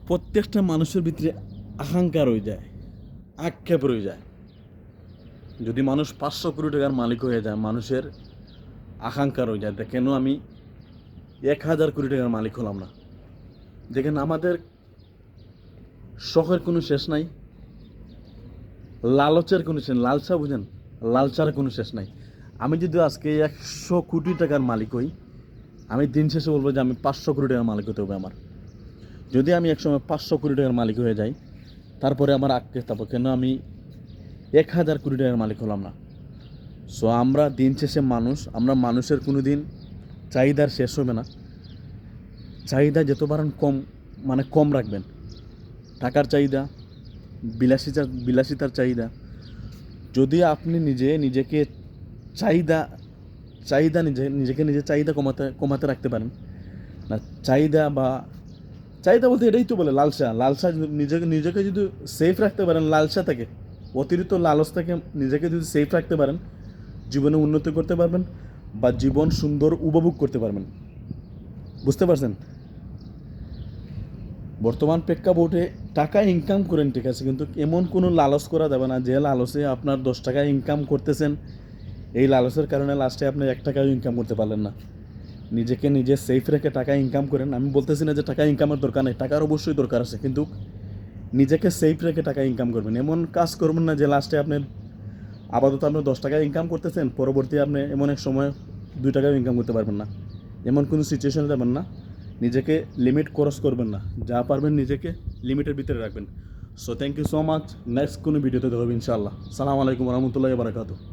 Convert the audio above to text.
প্রত্যেকটা মানুষের ভিতরে আকাঙ্ক্ষা রয়ে যায়, আক্ষেপ রয়ে যায়। যদি মানুষ 500 কোটি টাকার মালিক হয়ে যায়, মানুষের আকাঙ্ক্ষা রয়ে যায়, কেন আমি 1000 কোটি টাকার মালিক হলাম না? দেখেন, আমাদের শখের কোনো শেষ নাই, লালচের কোনো শেষ, লালসা বুঝেন, লালচার কোনো শেষ নাই। আমি যদি আজকে 100 কোটি টাকার মালিক হই, আমি দিন শেষে বলবো যে আমি 500 কোটি টাকার মালিক হতে হবে আমার। যদি আমি একসময় 500 কোটি টাকার মালিক হয়ে যাই, তারপরে আমার আক্ষেপ থাকবো কেন আমি 1000 কোটি টাকার মালিক হলাম না। সো আমরা দিন শেষে মানুষ, আমরা মানুষের কোনো দিন চাহিদার শেষ হবে না। চাহিদা যত পারেন কম, মানে কম রাখবেন। টাকার চাহিদা, বিলাসিতার চাহিদা, যদি আপনি নিজেকে চাহিদা চাহিদা নিজে চাহিদা কমাতে রাখতে পারেন না। চাহিদা বলতে এটাই তো বলে লালসা। নিজেকে যদি সেফ রাখতে পারেন লালসা থেকে, অতিরিক্ত লালস থেকে নিজেকে যদি সেফ রাখতে পারেন, জীবনে উন্নতি করতে পারবেন বা জীবন সুন্দর উপভোগ করতে পারবেন। বুঝতে পারছেন? বর্তমান প্রেক্ষাপটে টাকা ইনকাম করেন, ঠিক আছে, কিন্তু এমন কোনো লালস করা যাবে না যে লালসে আপনার 10 টাকা ইনকাম করতেছেন, এই লালসের কারণে লাস্টে আপনি 1 টাকাও ইনকাম করতে পারলেন না। নিজেকে নিজে সেফ রেখে টাকা ইনকাম করেন। আমি বলতেছি না যে টাকা ইনকামের দরকার নেই, টাকার অবশ্যই দরকার আছে, কিন্তু নিজেকে সেফ রেখে টাকা ইনকাম করবেন। এমন কাজ করবেন না যে লাস্টে আপনি আপাতত আপনি 10 টাকা ইনকাম করতেছেন, পরবর্তী আপনি এমন এক সময় 2 টাকাও ইনকাম করতে পারবেন না। এমন কোনো সিচুয়েশনে যাবেন না। নিজেকে লিমিট ক্রস করবেন না, যা পারবেন নিজেকে লিমিটের ভিতরে রাখবেন। So thank you so much. Next কোনো ভিডিওতে দেখা হবে ইনশাআল্লাহ। সালামু আলাইকুম রহমতুল্লাহি ওয়া বারাকাতুহু।